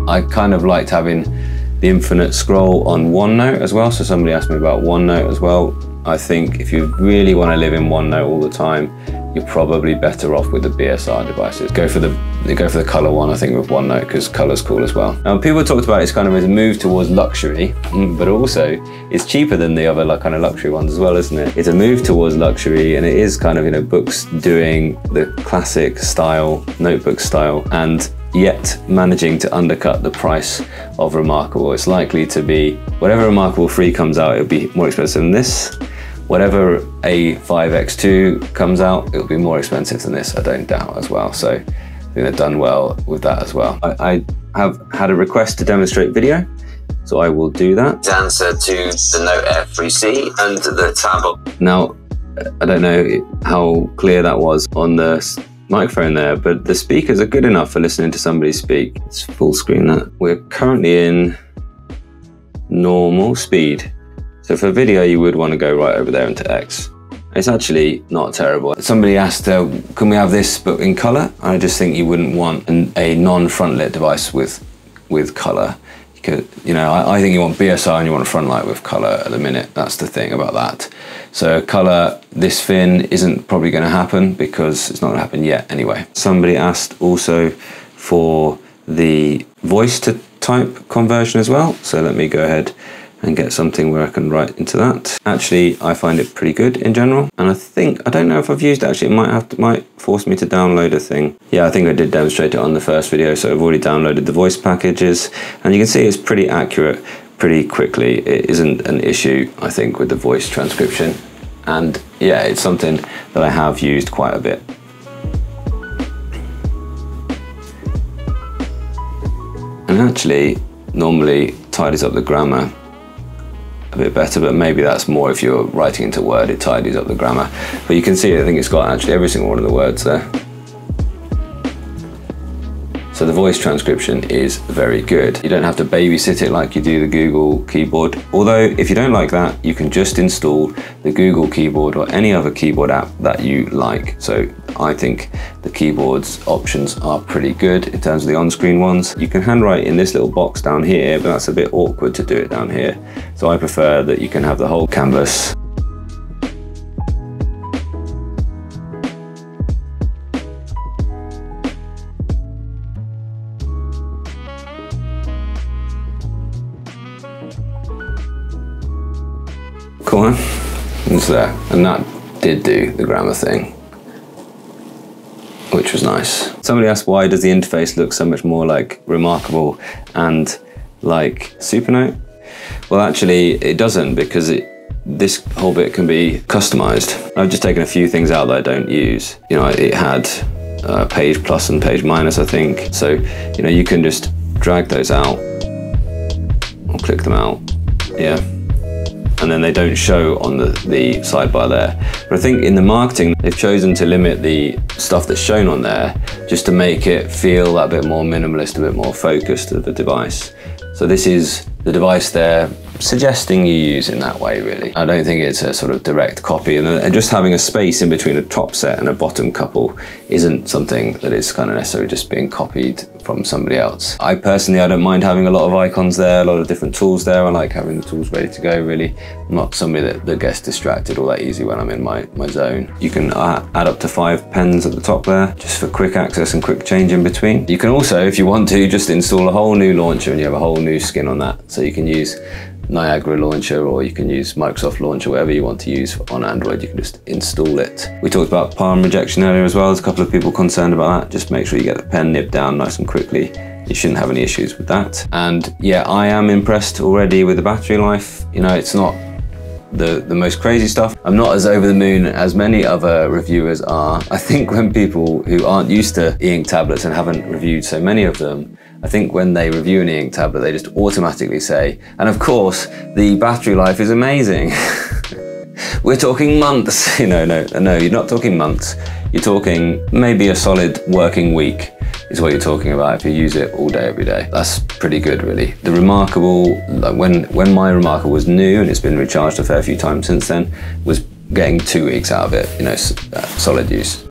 I kind of liked having the infinite scroll on OneNote as well. So somebody asked me about OneNote as well. I think if you really want to live in OneNote all the time, you're probably better off with the BSR devices. Go for the color one, I think, with OneNote, because color's cool as well. Now, people talked about it's kind of a move towards luxury, but also it's cheaper than the other kind of luxury ones as well, isn't it? It's a move towards luxury, and it is kind of, you know, books doing the classic style, notebook style, and yet managing to undercut the price of Remarkable. It's likely to be, whatever Remarkable 3 comes out, it'll be more expensive than this. Whatever A5X2 comes out, it'll be more expensive than this, I don't doubt as well. So I think they've done well with that as well. I have had a request to demonstrate video, so I will do that. Answer to the Note Air 3C and the Tab. Now, I don't know how clear that was on the microphone there, but the speakers are good enough for listening to somebody speak. It's full screen that. We're currently in normal speed. So for video, you would want to go right over there into X. It's actually not terrible. Somebody asked, can we have this but in color? I just think you wouldn't want a non-front lit device with color. You know, I think you want BSR and you want a front light with color at the minute. That's the thing about that. So color this thin isn't probably going to happen because it's not going to happen yet anyway. Somebody asked also for the voice to type conversion as well. So let me go ahead and get something where I can write into that. Actually, I find it pretty good in general. And I don't know if I've used it actually. It might force me to download a thing. Yeah, I think I did demonstrate it on the first video. So I've already downloaded the voice packages, and you can see it's pretty accurate pretty quickly. It isn't an issue, I think, with the voice transcription. And yeah, it's something that I have used quite a bit. And actually, normally tidies up the grammar a bit better, but maybe that's more if you're writing into Word, it tidies up the grammar. But you can see, I think it's got actually every single one of the words there. So the voice transcription is very good. You don't have to babysit it like you do the Google keyboard. Although if you don't like that, you can just install the Google keyboard or any other keyboard app that you like. So I think the keyboard's options are pretty good in terms of the on-screen ones. You can handwrite in this little box down here, but that's a bit awkward to do it down here. So I prefer that you can have the whole canvas. Cool, huh? It's there, and that did do the grammar thing, which was nice. Somebody asked, why does the interface look so much more like Remarkable and like Supernote? Well, actually, it doesn't, because this whole bit can be customized. I've just taken a few things out that I don't use. You know, it had page plus and page minus, I think. So, you know, you can just drag those out or click them out. Yeah. And then they don't show on the sidebar there. But I think in the marketing, they've chosen to limit the stuff that's shown on there just to make it feel a bit more minimalist, a bit more focused of the device. So this is the device they're suggesting you use in that way, really. I don't think it's a sort of direct copy, and just having a space in between a top set and a bottom couple isn't something that is kind of necessarily just being copied from somebody else. I personally, I don't mind having a lot of icons there, a lot of different tools there. I like having the tools ready to go, really. I'm not somebody that gets distracted all that easy when I'm in my zone. You can add up to 5 pens at the top there, just for quick access and quick change in between. You can also, if you want to, just install a whole new launcher and you have a whole new skin on that. So you can use Niagara Launcher, or you can use Microsoft Launcher, whatever you want to use on Android, you can just install it. We talked about palm rejection earlier as well. There's a couple of people concerned about that. Just make sure you get the pen nipped down nice and quickly. You shouldn't have any issues with that. And yeah, I am impressed already with the battery life. You know, it's not the most crazy stuff. I'm not as over the moon as many other reviewers are. I think when people who aren't used to e-ink tablets and haven't reviewed so many of them, I think when they review an e-ink tablet, they just automatically say, and of course, the battery life is amazing. We're talking months. No, you're not talking months. You're talking maybe a solid working week is what you're talking about if you use it all day, every day. That's pretty good, really. The Remarkable, like when my Remarkable was new, and it's been recharged a fair few times since then, was getting 2 weeks out of it, you know, solid use.